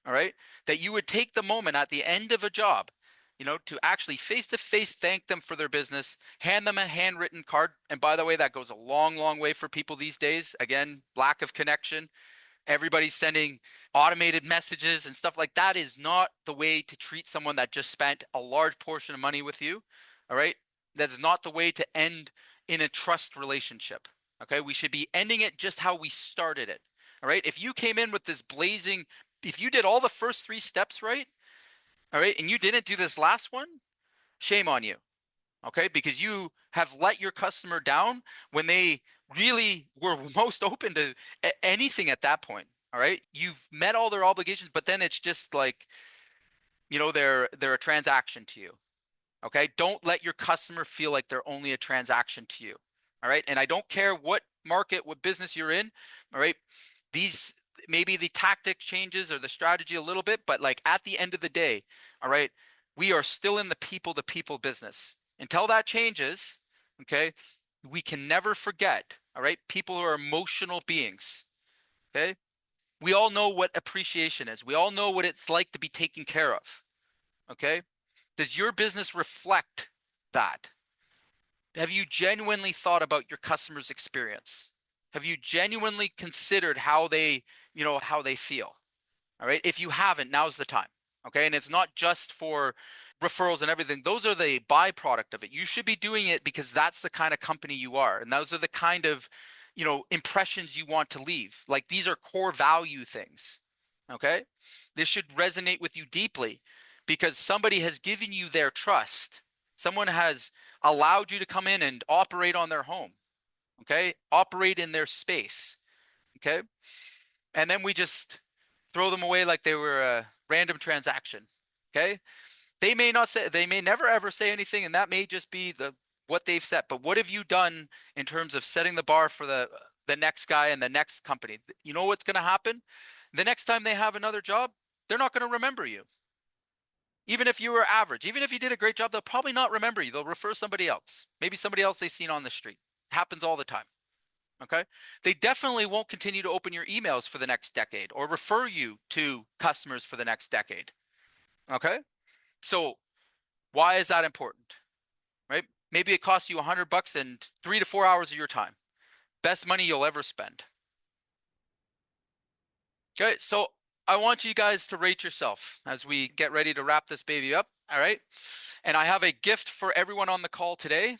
all right? That you would take the moment at the end of a job, to actually face-to-face thank them for their business, hand them a handwritten card. And by the way, that goes a long, long way for people these days. Again, lack of connection. Everybody's sending automated messages and stuff like that is not the way to treat someone that just spent a large portion of money with you, all right? That's not the way to end in a trust relationship. Okay, we should be ending it just how we started it. All right, if you came in with this if you did all the first 3 steps right, all right, and you didn't do this last one, shame on you. Okay, because you have let your customer down when they really were most open to anything at that point. All right, you've met all their obligations, but then it's just like, they're a transaction to you. Okay, don't let your customer feel like they're only a transaction to you. All right. And I don't care what market, what business you're in. All right. These maybe the tactic changes or the strategy a little bit, but like at the end of the day, all right, we are still in the people to people business. Until that changes, okay, we can never forget, all right, people are emotional beings. Okay. We all know what appreciation is. We all know what it's like to be taken care of. Okay. Does your business reflect that? Have you genuinely thought about your customer's experience? Have you genuinely considered how they, how they feel? All right. If you haven't, now's the time. Okay. And it's not just for referrals and everything. Those are the byproduct of it. You should be doing it because that's the kind of company you are. And those are the kind of, impressions you want to leave. Like these are core value things. Okay. This should resonate with you deeply because somebody has given you their trust. Someone has allowed you to come in and operate on their home. Okay. Operate in their space. Okay. And then we just throw them away like they were a random transaction. Okay. They may never ever say anything, and that may just be what they've set. But what have you done in terms of setting the bar for the next guy and the next company? You know what's going to happen? The next time they have another job, they're not going to remember you. Even if you were average, even if you did a great job, they'll probably not remember you. They'll refer somebody else, maybe somebody else they've seen on the street. Happens all the time. Okay. They definitely won't continue to open your emails for the next decade or refer you to customers for the next decade. Okay. So why is that important? Right? Maybe it costs you $100 and 3 to 4 hours of your time. Best money you'll ever spend. Okay. So I want you guys to rate yourself as we get ready to wrap this baby up. All right. And I have a gift for everyone on the call today.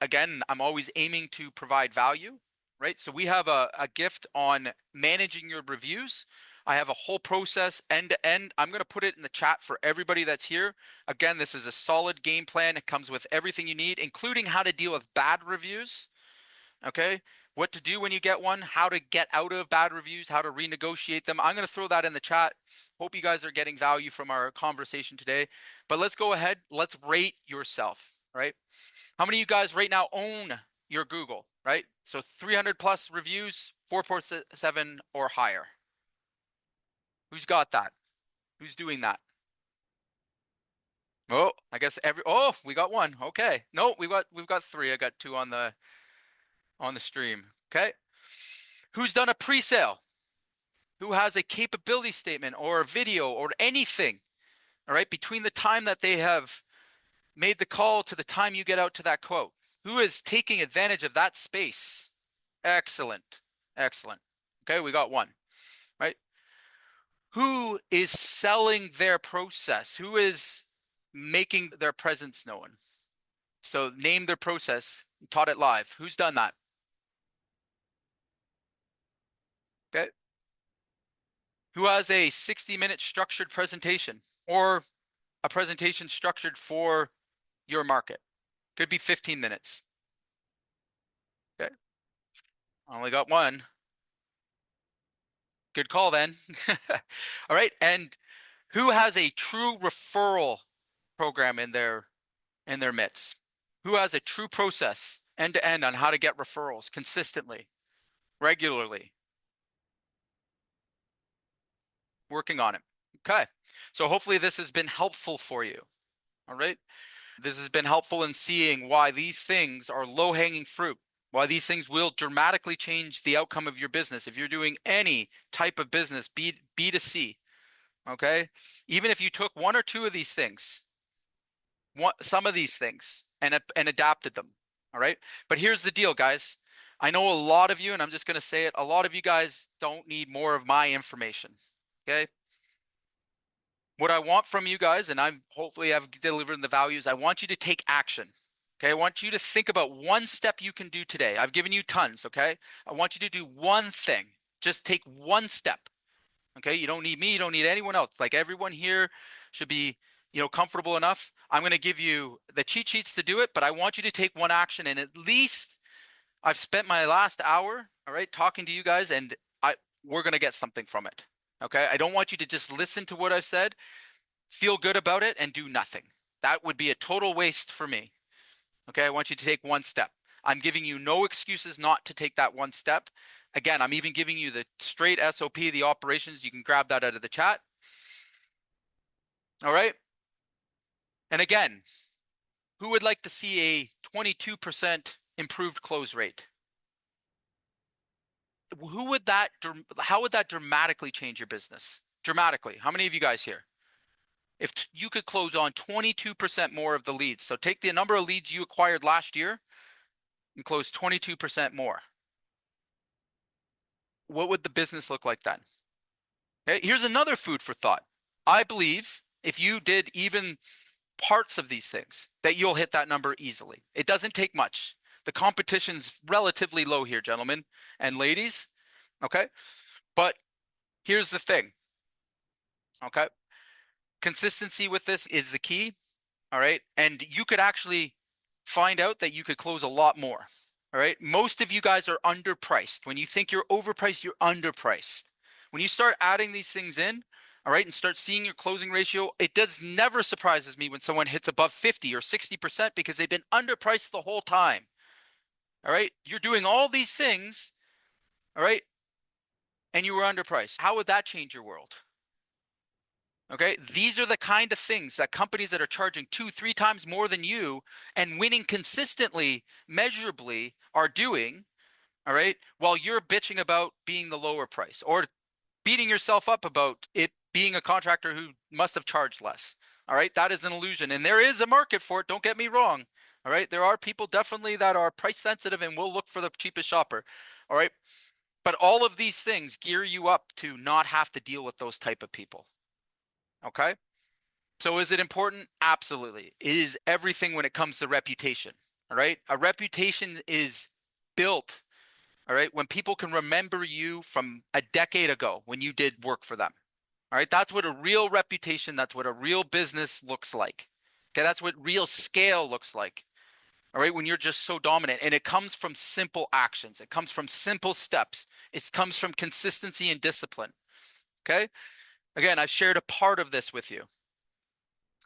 Again, I'm always aiming to provide value, right? So we have a gift on managing your reviews. I have a whole process end to end. I'm going to put it in the chat for everybody that's here. Again, this is a solid game plan. It comes with everything you need, including how to deal with bad reviews. Okay. What to do when you get one, how to get out of bad reviews, how to renegotiate them. I'm going to throw that in the chat. Hope you guys are getting value from our conversation today. But let's go ahead. Let's rate yourself, right? How many of you guys right now own your Google, right? So 300 plus reviews, 4.7 or higher. Who's got that? Who's doing that? Oh, I guess we got one. Okay. No, we've got three. I got two on the stream. Okay. Who's done a pre-sale? Who has a capability statement or a video or anything, all right, between the time that they have made the call to the time you get out to that quote? Who is taking advantage of that space? Excellent. Excellent. Okay, we got one, right? Who is selling their process? Who is making their presence known? So name their process, taught it live. Who's done that? Okay. Who has a 60-minute structured presentation or a presentation structured for your market? Could be 15 minutes. Okay. Only got one. Good call then. All right. And who has a true referral program in their midst? Who has a true process end to end on how to get referrals consistently, regularly, working on it? Okay. So hopefully this has been helpful for you. All right. This has been helpful in seeing why these things are low-hanging fruit, why these things will dramatically change the outcome of your business. If you're doing any type of business, B2C, okay? Even if you took one or two of these things, some of these things, and adapted them, all right? But here's the deal, guys. I know a lot of you, and I'm just going to say it, a lot of you guys don't need more of my information, okay? What I want from you guys, and I'm hopefully I've delivered the values, I want you to take action. Okay, I want you to think about one step you can do today. I've given you tons, okay? I want you to do one thing. Just take one step. Okay, you don't need me, you don't need anyone else. Like everyone here should be, comfortable enough. I'm going to give you the cheat sheets to do it, but I want you to take one action, and at least I've spent my last hour, all right, talking to you guys, and we're going to get something from it. Okay, I don't want you to just listen to what I've said, feel good about it, and do nothing. That would be a total waste for me. Okay, I want you to take one step. I'm giving you no excuses not to take that one step. Again, I'm even giving you the straight SOP, the operations. You can grab that out of the chat. All right. And again, who would like to see a 22% improved close rate? How would that dramatically change your business? Dramatically. How many of you guys here? If you could close on 22% more of the leads. So take the number of leads you acquired last year and close 22% more. what would the business look like then? Okay, here's another food for thought. I believe if you did even parts of these things, that you'll hit that number easily. It doesn't take much. The competition's relatively low here, gentlemen and ladies. Okay. But here's the thing. Okay. Consistency with this is the key. All right. And you could actually find out that you could close a lot more. All right. Most of you guys are underpriced. When you think you're overpriced, you're underpriced. When you start adding these things in, all right, and start seeing your closing ratio, it does never surprises me when someone hits above 50 or 60% because they've been underpriced the whole time. All right. You're doing all these things. All right. And you were underpriced. How would that change your world? Okay. These are the kind of things that companies that are charging 2, 3 times more than you and winning consistently, measurably are doing. All right. While you're bitching about being the lower price or beating yourself up about it being a contractor who must have charged less. All right. That is an illusion. And there is a market for it. Don't get me wrong. All right. There are people definitely that are price sensitive and will look for the cheapest shopper. All right. But all of these things gear you up to not have to deal with those type of people. Okay. So is it important? Absolutely. It is everything when it comes to reputation. All right. A reputation is built. All right. When people can remember you from a decade ago when you did work for them. All right. That's what a real reputation, that's what a real business looks like. Okay. That's what real scale looks like. All right. When you're just so dominant, and it comes from simple actions, it comes from simple steps, it comes from consistency and discipline. Okay. Again, I've shared a part of this with you.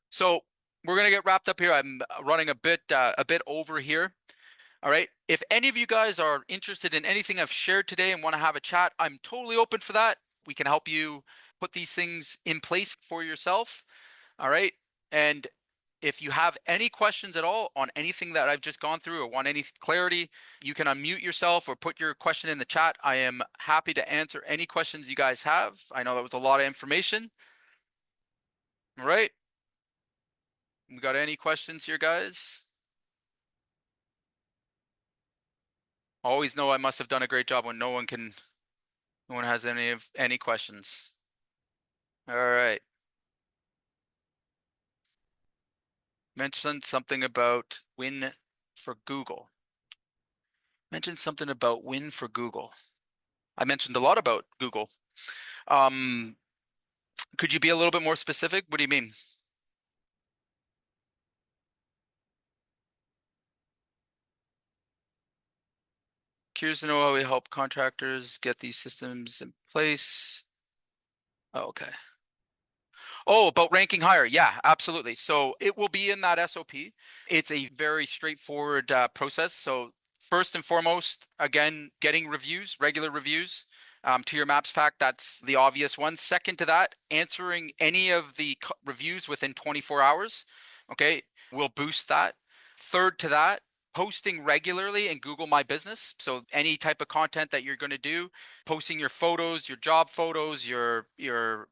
So we're going to get wrapped up here. I'm running a bit over here. All right. If any of you guys are interested in anything I've shared today and want to have a chat, I'm totally open for that. We can help you put these things in place for yourself. All right. And if you have any questions at all on anything that I've just gone through or want any clarity, you can unmute yourself or put your question in the chat. I am happy to answer any questions you guys have. I know that was a lot of information. All right. We got any questions here, guys? Always know I must have done a great job when no one has any questions. All right. Mentioned something about win for Google. Mentioned something about win for Google. I mentioned a lot about Google. Could you be a little bit more specific? What do you mean? Curious to know how we help contractors get these systems in place. Oh, okay. Oh, about ranking higher. Yeah, absolutely. So it will be in that SOP. It's a very straightforward process. So first and foremost, again, getting reviews, regular reviews to your maps pack. That's the obvious one. Second to that, answering any of the reviews within 24 hours. Okay, we'll boost that. Third to that, posting regularly in Google My Business. So any type of content that you're going to do, posting your photos, your job photos, your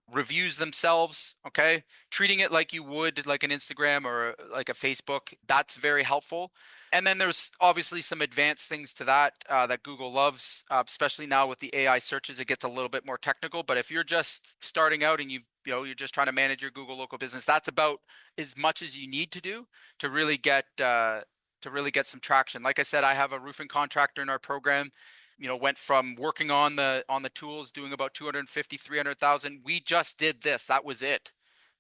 reviews themselves, okay? Treating it like you would like an Instagram or like a Facebook. That's very helpful. And then there's obviously some advanced things to that that Google loves, especially now with the AI searches. It gets a little bit more technical. But if you're just starting out and you're just trying to manage your Google local business, that's about as much as you need to do to really get some traction. Like I said, I have a roofing contractor in our program. Went from working on the tools, doing about 250, 300,000. We just did this. That was it.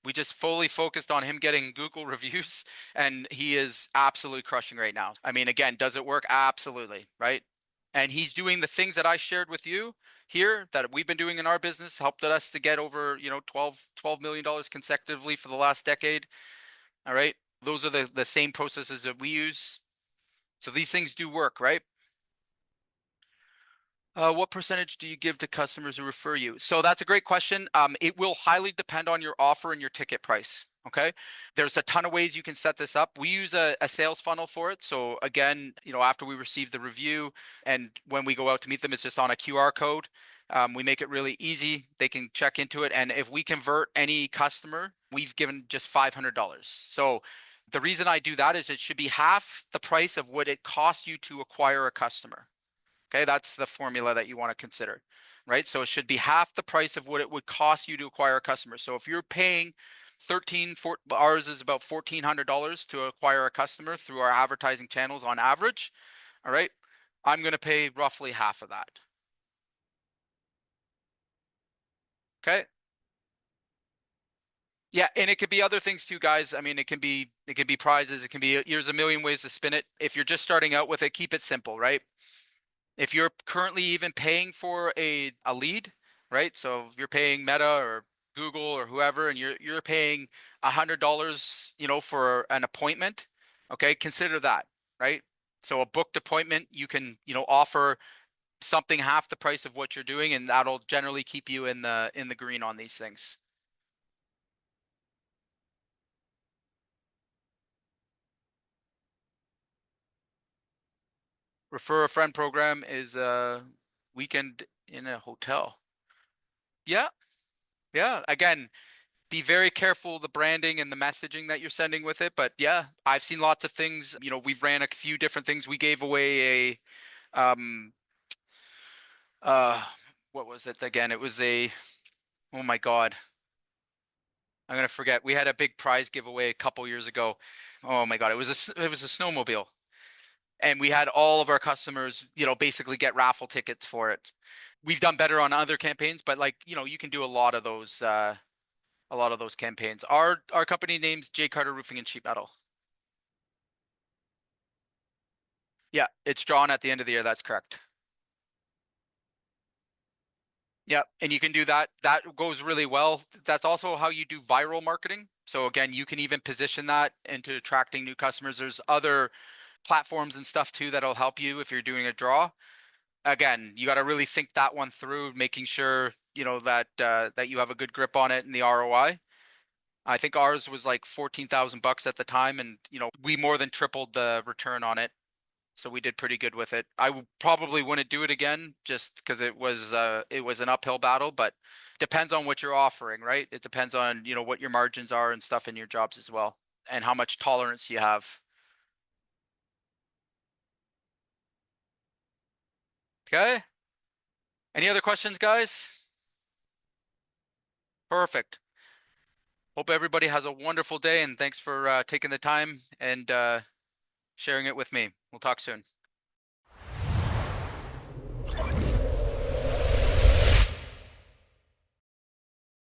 We just fully focused on him getting Google reviews, and he is absolutely crushing right now. I mean, again, does it work? Absolutely, right? And he's doing the things that I shared with you here that we've been doing in our business, helped us to get over, $12 million consecutively for the last decade. All right. Those are the same processes that we use. So these things do work, right? What percentage do you give to customers who refer you? So that's a great question. It will highly depend on your offer and your ticket price. Okay. There's a ton of ways you can set this up. We use a sales funnel for it. So again, after we receive the review and when we go out to meet them, it's just on a QR code. We make it really easy. They can check into it. And if we convert any customer, we've given just $500. So the reason I do that is it should be half the price of what it costs you to acquire a customer. Okay, that's the formula that you want to consider, right? So it should be half the price of what it would cost you to acquire a customer. So if you're paying ours is about $1,400 to acquire a customer through our advertising channels on average. All right, I'm going to pay roughly half of that. Okay. Yeah, and it could be other things too, guys. I mean, it can be prizes. It can be there's a million ways to spin it. If you're just starting out with it, keep it simple, right? If you're currently even paying for a lead, right? So if you're paying Meta or Google or whoever, and you're paying $100, for an appointment, okay, consider that, right? So a booked appointment, you can, offer something half the price of what you're doing, and that'll generally keep you in the green on these things. Refer a friend program is a weekend in a hotel. Yeah, yeah. Again, be very careful the branding and the messaging that you're sending with it. But yeah, I've seen lots of things. We've ran a few different things. We gave away a um uh what was it again? It was a oh my God. I'm gonna forget. We had a big prize giveaway a couple years ago. Oh my God, it was a snowmobile. And we had all of our customers, basically get raffle tickets for it. We've done better on other campaigns, but like, you can do a lot of those campaigns. Our company name's J Carter Roofing and Sheet Metal. Yeah, it's drawn at the end of the year. That's correct. Yeah, and you can do that. That goes really well. That's also how you do viral marketing. So again, you can even position that into attracting new customers. There's other platforms and stuff too that'll help you if you're doing a draw. Again, you got to really think that one through, making sure, that you have a good grip on it and the ROI. I think ours was like 14,000 bucks at the time, and we more than tripled the return on it. So we did pretty good with it. Probably wouldn't do it again just because it was an uphill battle, but depends on what you're offering, right? It depends on, what your margins are and stuff in your jobs as well, and how much tolerance you have. Okay? Any other questions, guys? Perfect. Hope everybody has a wonderful day, and thanks for taking the time and sharing it with me. We'll talk soon.